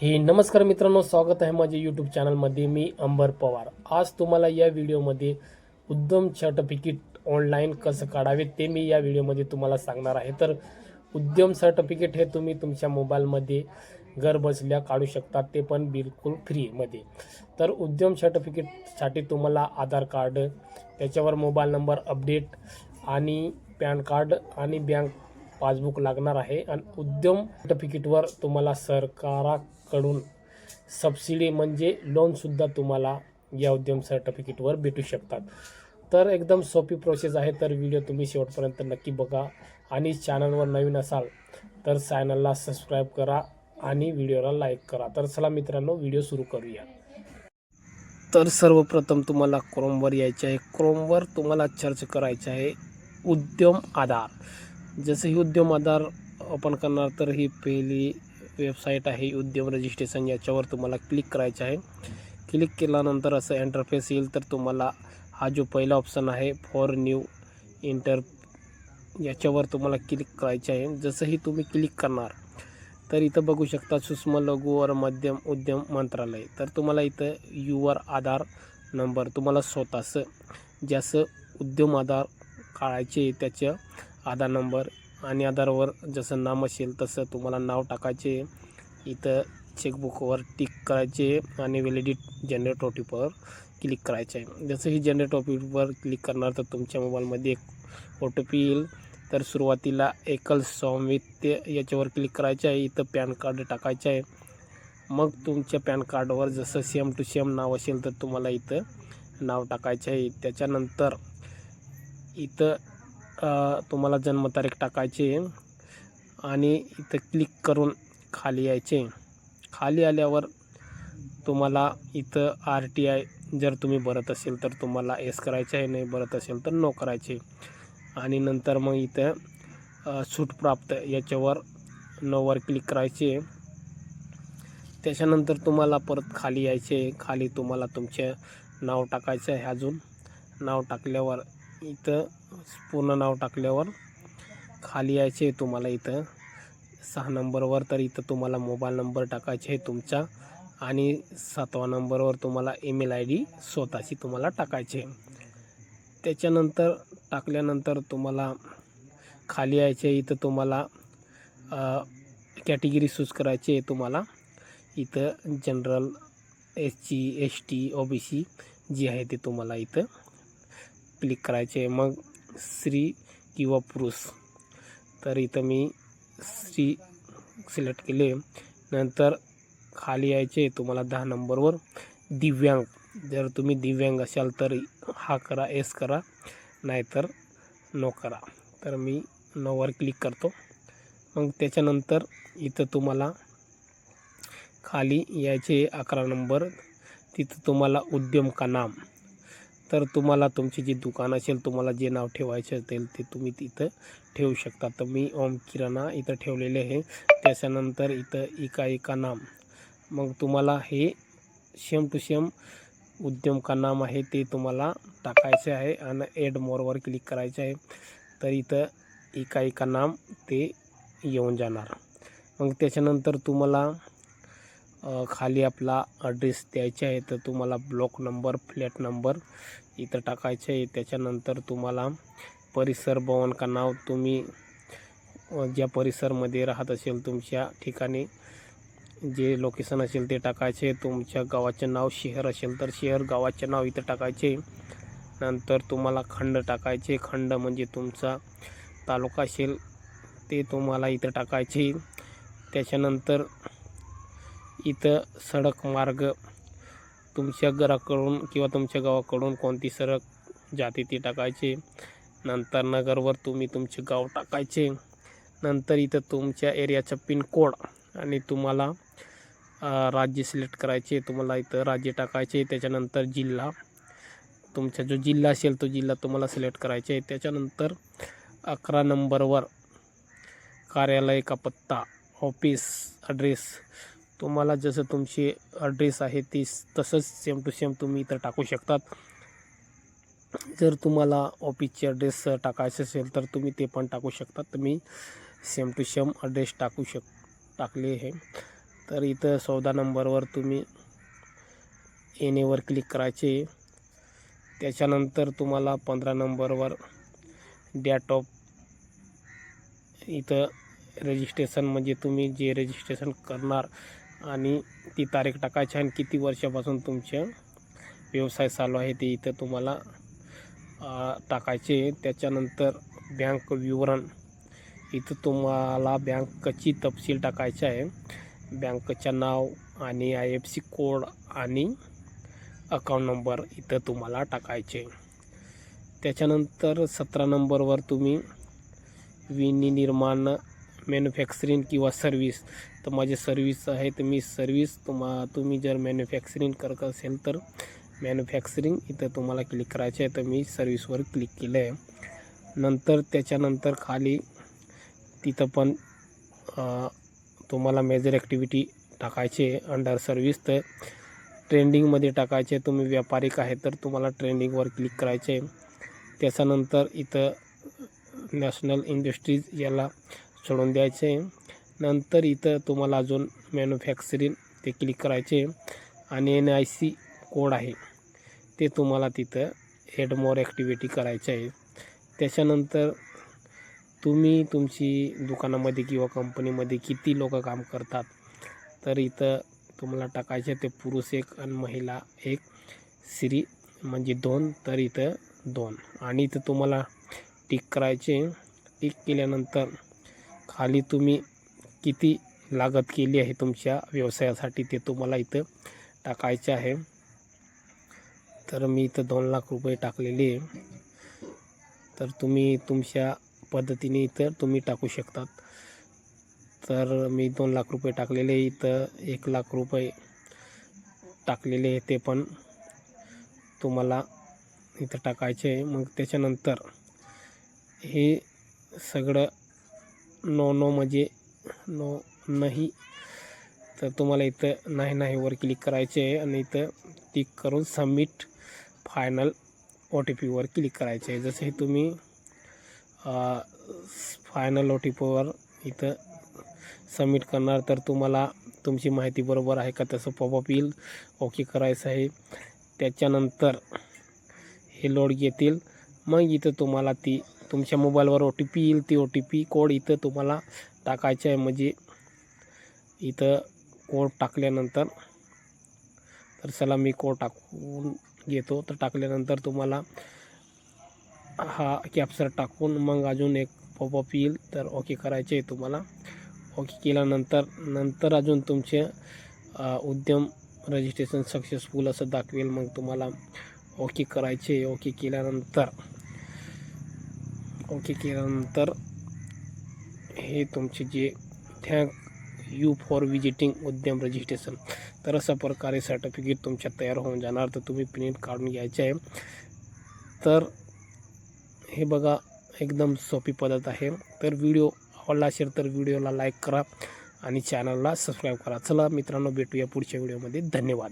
हे नमस्कार मित्रांनो, स्वागत आहे माझ्या यूट्यूब चॅनलमध्ये. मी अंबर पवार. आज तुम्हाला या व्हिडिओमध्ये उद्यम सर्टिफिकेट ऑनलाईन कसं काढावे ते मी या व्हिडिओमध्ये तुम्हाला सांगणार आहे. तर उद्यम सर्टिफिकेट हे तुम्ही तुमच्या मोबाईलमध्ये घर बसल्या काढू शकता, ते पण बिलकुल फ्रीमध्ये. तर उद्यम सर्टिफिकेटसाठी तुम्हाला आधार कार्ड, त्याच्यावर मोबाईल नंबर अपडेट आणि पॅन कार्ड आणि बँक पासबुक लागणार आहे. आणि उद्यम सर्टिफिकेटवर तुम्हाला सरकाराकडून सबसिडी म्हणजे लोनसुद्धा तुम्हाला या उद्यम सर्टिफिकेटवर भेटू शकतात. तर एकदम सोपी प्रोसेस आहे. तर व्हिडिओ तुम्ही शेवटपर्यंत नक्की बघा. आणि चॅनलवर नवीन असाल तर चॅनलला सबस्क्राईब करा आणि व्हिडिओला लाईक करा. तर चला मित्रांनो, व्हिडिओ सुरू करूया. तर सर्वप्रथम तुम्हाला क्रोमवर यायचे आहे. क्रोमवर तुम्हाला सर्च करायचं आहे उद्यम आधार. जसं ही उद्यम आधार ओपन करणार तर ही पहिली वेबसाईट आहे उद्यम रजिस्ट्रेशन. याच्यावर तुम्हाला क्लिक करायचं आहे. क्लिक केल्यानंतर असं इंटरफेस येईल. तर तुम्हाला हा जो पहिला ऑप्शन आहे फॉर न्यू इंटर, याच्यावर तुम्हाला क्लिक करायचं आहे. जसंही तुम्ही क्लिक करणार तर इथं बघू शकता सूक्ष्म लघु व मध्यम उद्यम मंत्रालय. तर तुम्हाला इथं युवर आधार नंबर, तुम्हाला स्वतःचं ज्याचं उद्यम आधार काढायचे त्याचं आधार नंबर आणि आधारवर जसं नाम असेल तसं तुम्हाला नाव टाकायचे. इथं चेकबुकवर टिक करायचे आणि व्हॅलिडेट जनरेट ओ-टी-पीवर क्लिक करायचे आहे. जसं ही जनरेट ओ-टी-पीवर क्लिक करणार तर तुमच्या मोबाईलमध्ये एक ओ-टी-पी येईल. तर सुरुवातीला एकल स्वामित्व याच्यावर क्लिक करायचं आहे. इथं पॅन कार्ड टाकायचं आहे. मग तुमच्या पॅन कार्डवर जसं सेम टू सेम नाव असेल तर तुम्हाला इथं नाव टाकायचं आहे. त्याच्यानंतर इथं तुम्हाला जन्मतारीख टाकायची आणि इथं क्लिक करून खाली यायचे. खाली आल्यावर तुम्हाला इथं RTI जर तुम्ही भरत असेल तर तुम्हाला येस करायचं आहे, नाही भरत असेल तर नो करायचे. आणि नंतर मग इथं सूट प्राप्त याच्यावर नोवर क्लिक करायचे. त्याच्यानंतर तुम्हाला परत खाली यायचे. खाली तुम्हाला तुमचे नाव टाकायचं आहे. अजून नाव टाकल्यावर इथं पूर्ण नाव टाकल्यावर खाली यायचे तुम्हाला इथं 6 नंबरवर. तर इथं तुम्हाला मोबाईल नंबर टाकायचे आहे तुमचा आणि 7व्या नंबरवर तुम्हाला ईमेल ID स्वतःची तुम्हाला टाकायचे. त्याच्यानंतर टाकल्यानंतर तुम्हाला खाली यायचे. इथं तुम्हाला कॅटेगरी चूज करायचे. तुम्हाला इथं जनरल, SC ST OBC जी आहे ते तुम्हाला इथं क्लिक करायचे. मग स्त्री किंवा पुरुष, तर इथं मी स्त्री सिलेक्ट केले. नंतर खाली यायचे तुम्हाला 10 नंबरवर दिव्यांग. जर तुम्ही दिव्यांग असाल तर हा करा, येस करा, नाहीतर नो करा. तर मी नोवर क्लिक करतो. मग त्याच्यानंतर इथं तुम्हाला खाली यायचे 11 नंबर. तिथं तुम्हाला उद्यम का नाम, तर तुम्हाला तुमची जी दुकान असेल तुम्हाला जे नाव ठेवायचे असेल ते तुम्ही तिथं ठेवू शकता. तर मी ओम किराणा इथं ठेवलेले आहे. त्याच्यानंतर इथं इकाई का नाम, मग तुम्हाला हे सेम टू सेम उद्यम का नाम आहे ते तुम्हाला टाकायचे आहे आणि ॲड मोरवर क्लिक करायचे आहे. तर इथं इकाई का नाम ते येऊन जाणार. मग त्याच्यानंतर तुम्हाला खाली आपला ॲड्रेस द्यायचा आहे. तर तुम्हाला ब्लॉक नंबर, फ्लॅट नंबर इथं टाकायचं आहे. त्याच्यानंतर तुम्हाला परिसर भवन का नाव, तुम्ही ज्या परिसरमध्ये राहत असेल तुमच्या ठिकाणी जे लोकेशन असेल ते टाकायचे. तुमच्या गावाचे नाव, शहर असेल तर शहर, गावाचे नाव इथं टाकायचे. नंतर तुम्हाला खंड टाकायचे. खंड म्हणजे तुमचा तालुका असेल ते तुम्हाला इथं टाकायचे. त्याच्यानंतर इथं सडक मार्ग, तुमच्या घराकडून किंवा तुमच्या गावाकडून कोणती सडक जाते ती टाकायचे. नंतर नगरवर तुम्ही तुमचे गाव टाकायचे. नंतर इथं तुमच्या एरियाचा पिनकोड आणि तुम्हाला राज्य सिलेक्ट करायचे. तुम्हाला इथं राज्य टाकायचे. त्याच्यानंतर जिल्हा, तुमचा जो जिल्हा असेल तो जिल्हा तुम्हाला सिलेक्ट करायचे. त्याच्यानंतर 11 नंबरवर कार्यालय का पत्ता, ऑफिस ॲड्रेस, तुम्हाला जसं तुमची ॲड्रेस आहे ती तसंच सेम टू सेम तुम्ही इथं टाकू शकतात. जर तुम्हाला ऑफिसचे ॲड्रेस टाकायचं असेल तर तुम्ही ते पण टाकू शकता. तर मी सेम टू सेम ॲड्रेस टाकले आहे. तर इथं 14 नंबरवर तुम्ही येणेवर क्लिक करायचे. त्याच्यानंतर तुम्हाला 15 नंबरवर डेट ऑफ इथं रजिस्ट्रेशन म्हणजे तुम्ही जे रजिस्ट्रेशन करणार आणि ती तारीख टाकायची आणि किती वर्षापासून तुमचे व्यवसाय चालू आहे ते इथं तुम्हाला टाकायचे. त्याच्यानंतर बँक विवरण इथं तुम्हाला बँकची तपशील टाकायची आहे. बँकचं नाव आणि IFSC कोड आणि अकाउंट नंबर इथं तुम्हाला टाकायचे. त्याच्यानंतर 17 नंबरवर तुम्ही विनिर्माण मॅन्युफॅक्चरिंग किंवा सर्व्हिस, तर माझे सर्व्हिस आहे तर मी सर्व्हिस तुम्ही जर मॅन्युफॅक्चरिंग करत असेल तर मॅन्युफॅक्चरिंग इथं तुम्हाला क्लिक करायचे आहे. तर मी सर्व्हिसवर क्लिक केलं आहे. नंतर त्याच्यानंतर खाली तिथं पण तुम्हाला मेजर ॲक्टिव्हिटी टाकायचे अंडर सर्व्हिस, तर ट्रेंडिंगमध्ये टाकायचे. तुम्ही व्यापारिक आहे तर तुम्हाला ट्रेंडिंगवर क्लिक करायचे. त्याच्यानंतर इथं नॅशनल इंडस्ट्रीज याला सोडून द्यायचे. नंतर इथं तुम्हाला अजून मॅन्युफॅक्चरिंग ते क्लिक करायचे आणि NIC कोड आहे ते तुम्हाला तिथं ॲड मोर ॲक्टिव्हिटी करायचे आहे. त्याच्यानंतर तुम्ही तुमची दुकानामध्ये किंवा कंपनीमध्ये किती लोक काम करतात तर इथं तुम्हाला टाकायचे ते पुरुष 1 आणि महिला 1, स्त्री म्हणजे 2, तर इथं 2 आणि इथं तुम्हाला टिक करायचे. टिक केल्यानंतर खाली तुम्ही किती लागत केली आहे तुमच्या व्यवसायासाठी ते तुम्हाला इथं टाकायचे आहे. तर मी इथं 2 लाख रुपये टाकलेले आहे. तर तुम्ही तुमच्या पद्धतीने इथं तुम्ही टाकू शकतात. तर मी 2 लाख रुपये टाकलेले, इथं 1 लाख रुपये टाकलेले आहे ते पण तुम्हाला इथं टाकायचे आहे. मग त्याच्यानंतर हे सगळं नो म्हणजे नो नाही, तर तुम्हाला इथं नाहीवर क्लिक करायचे आहे आणि इथं टिक करून सबमिट फायनल OTPवर क्लिक करायचे आहे. जसे तुम्ही फायनल OTPवर इथं सबमिट करणार तर तुम्हाला तुमची माहिती बरोबर आहे का तसं पॉपअप येईल. ओके करायचं आहे. त्याच्यानंतर हे लोड घेतील. मग इथं तुम्हाला ती तुमच्या मोबाईलवर OTP येईल. ती OTP कोड इथं तुम्हाला टाकायचं आहे. म्हणजे इथं कोड टाकल्यानंतर, तर चला मी कोड टाकून घेतो. तर टाकल्यानंतर तुम्हाला हा कॅप्चर टाकून मग अजून एक पॉपअप येईल. तर ओके करायचे आहे तुम्हाला. ओके केल्यानंतर अजून तुमचे उद्यम रजिस्ट्रेशन सक्सेसफुल असं दाखवेल. मग तुम्हाला ओके करायचे. ओके केल्यानंतर हे तुमचे जे थँक यू फॉर विजिटिंग उद्यम रजिस्ट्रेशन, तर अशा प्रकारे सर्टिफिकेट तुमच्या तयार होऊन जाणार. तर तुम्ही प्रिंट काढून घ्यायचे आहे. तर हे बघा एकदम सोपी पद्धत आहे. तर व्हिडिओ आवडला असेल तर व्हिडिओला लाईक करा आणि चॅनलला सबस्क्राईब करा. चला मित्रांनो, भेटूया पुढच्या व्हिडिओमध्ये. धन्यवाद.